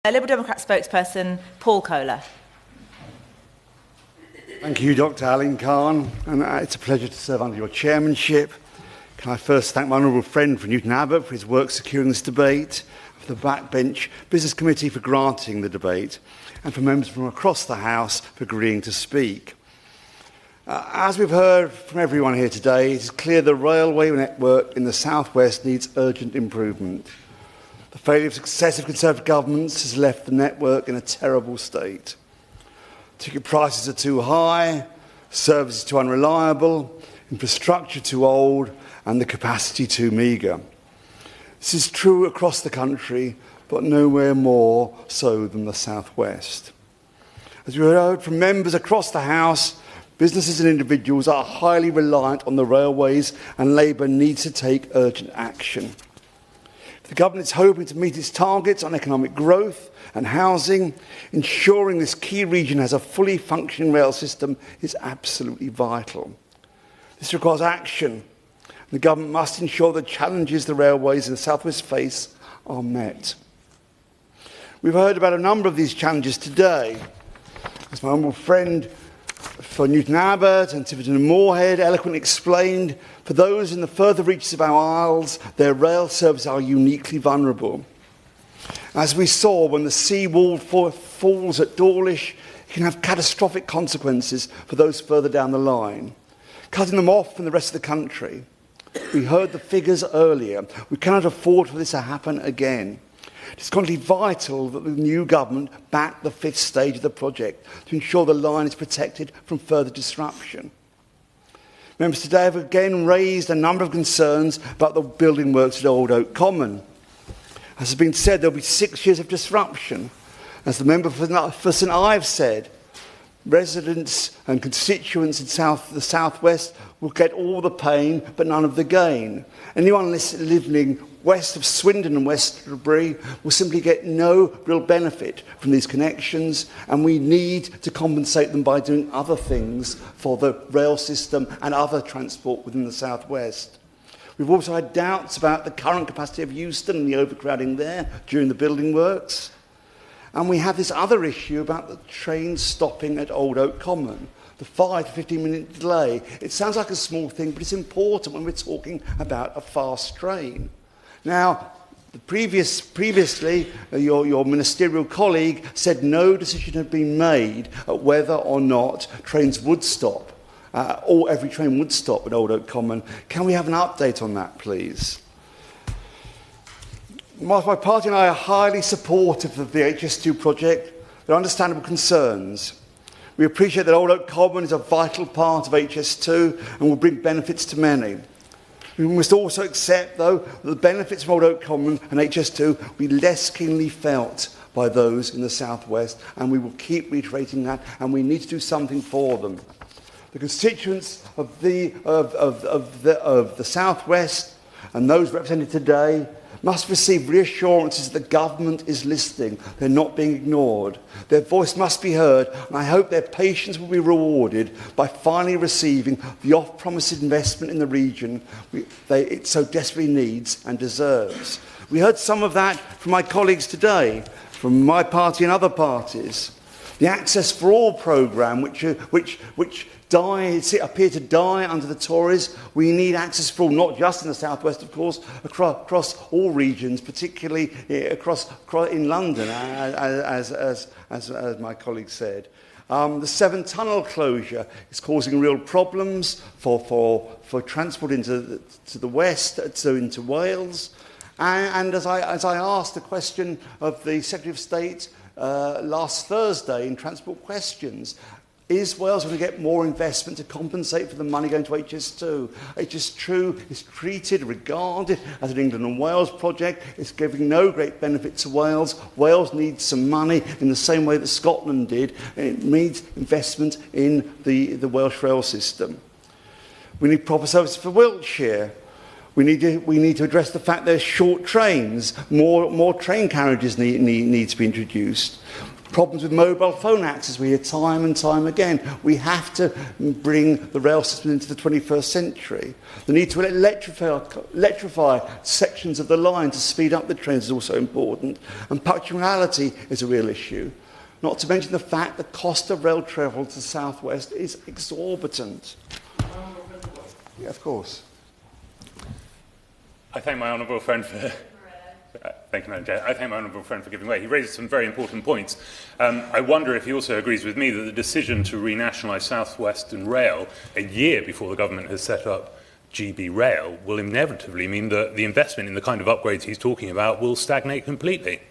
Liberal Democrat spokesperson Paul Kohler. Thank you, Dr. Alan Khan, and it's a pleasure to serve under your chairmanship. Can I first thank my honourable friend from Newton Abbot for his work securing this debate, for the Backbench Business Committee for granting the debate, and for members from across the House for agreeing to speak. As we've heard from everyone here today, it is clear the railway network in the South West needs urgent improvement. The failure of successive Conservative governments has left the network in a terrible state. Ticket prices are too high, services too unreliable, infrastructure too old, and the capacity too meagre. This is true across the country, but nowhere more so than the South West. As we heard from members across the House, businesses and individuals are highly reliant on the railways, and Labour needs to take urgent action. The government is hoping to meet its targets on economic growth and housing. Ensuring this key region has a fully functioning rail system is absolutely vital. This requires action. The government must ensure the challenges the railways in the South West face are met. We've heard about a number of these challenges today. As my humble friend for Newton Abbot and Tiverton and Moorhead eloquently explained, for those in the further reaches of our isles, their rail services are uniquely vulnerable. As we saw, when the seawall falls at Dawlish, it can have catastrophic consequences for those further down the line, cutting them off from the rest of the country. We heard the figures earlier. We cannot afford for this to happen again. It's currently vital that the new government back the fifth stage of the project to ensure the line is protected from further disruption. Members today have again raised a number of concerns about the building works at Old Oak Common. As has been said, there will be 6 years of disruption. As the member for St Ives said, residents and constituents in the South West will get all the pain but none of the gain. Anyone living west of Swindon and Westbury will simply get no real benefit from these connections, and we need to compensate them by doing other things for the rail system and other transport within the South West. We've also had doubts about the current capacity of Euston and the overcrowding there during the building works. And we have this other issue about the train stopping at Old Oak Common, the 5 to 15 minute delay. It sounds like a small thing, but it's important when we're talking about a fast train. Now, previously, your ministerial colleague said no decision had been made at whether or not trains would stop, or every train would stop at Old Oak Common. Can we have an update on that, please? My party and I are highly supportive of the HS2 project. There are understandable concerns. We appreciate that Old Oak Common is a vital part of HS2 and will bring benefits to many. We must also accept, though, that the benefits from Old Oak Common and HS2 will be less keenly felt by those in the South West, and we will keep reiterating that, and we need to do something for them. The constituents of the South West and those represented today must receive reassurances that the government is listening. They're not being ignored. Their voice must be heard, and I hope their patience will be rewarded by finally receiving the oft-promised investment in the region it so desperately needs and deserves. We heard some of that from my colleagues today, from my party and other parties. The Access for All programme, which appeared to die under the Tories. We need access for all, not just in the South West, of course, across all regions, particularly in London, as my colleague said. The Severn Tunnel closure is causing real problems for transport into the west, so into Wales. And as I asked the question of the Secretary of State last Thursday in Transport Questions, is Wales going to get more investment to compensate for the money going to HS2? HS2 is regarded as an England and Wales project. It's giving no great benefit to Wales. Wales needs some money in the same way that Scotland did. And it needs investment in the Welsh rail system. We need proper services for Wiltshire. We need to address the fact there's short trains. More train carriages need to be introduced. Problems with mobile phone access, we hear time and time again. We have to bring the rail system into the 21st century. The need to electrify sections of the line to speed up the trains is also important. And punctuality is a real issue. Not to mention the fact the cost of rail travel to the southwest is exorbitant. Yeah, of course. I thank my honourable friend for... Thank you, Madam Chair. I thank my honourable friend for giving way. He raised some very important points. I wonder if he also agrees with me that the decision to renationalise South Western Rail a year before the government has set up GB Rail will inevitably mean that the investment in the kind of upgrades he's talking about will stagnate completely.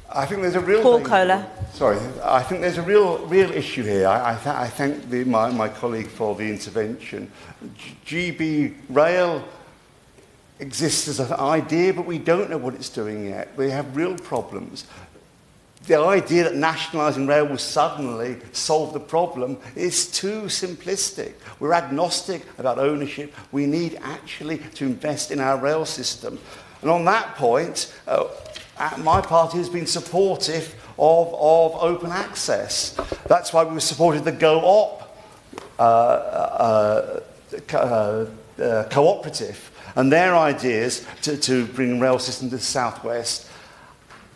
I think there's a real Paul Kohler. Sorry, I think there's a real issue here. I thank my colleague for the intervention. GB Rail exists as an idea, but we don't know what it's doing yet. We have real problems. The idea that nationalising rail will suddenly solve the problem is too simplistic. We're agnostic about ownership. We need actually to invest in our rail system. And on that point, my party has been supportive of open access. That's why we supported the cooperative and their ideas to bring rail system to the southwest.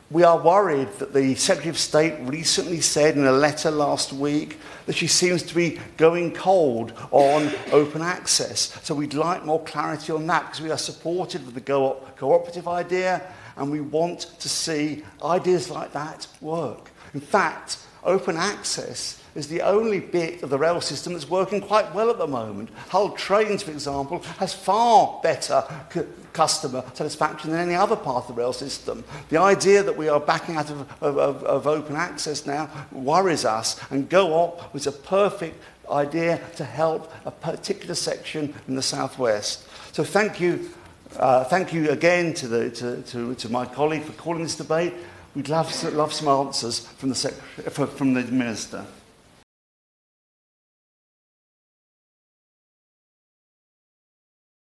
We are worried that the Secretary of State recently said in a letter last week that she seems to be going cold on open access. So we'd like more clarity on that, because we are supportive of the cooperative idea, and we want to see ideas like that work. In fact, open access is the only bit of the rail system that's working quite well at the moment. Hull Trains, for example, has far better customer satisfaction than any other part of the rail system. The idea that we are backing out of open access now worries us, and Go-Op was a perfect idea to help a particular section in the southwest. So thank you again to my colleague for calling this debate. We'd love some answers from the Minister.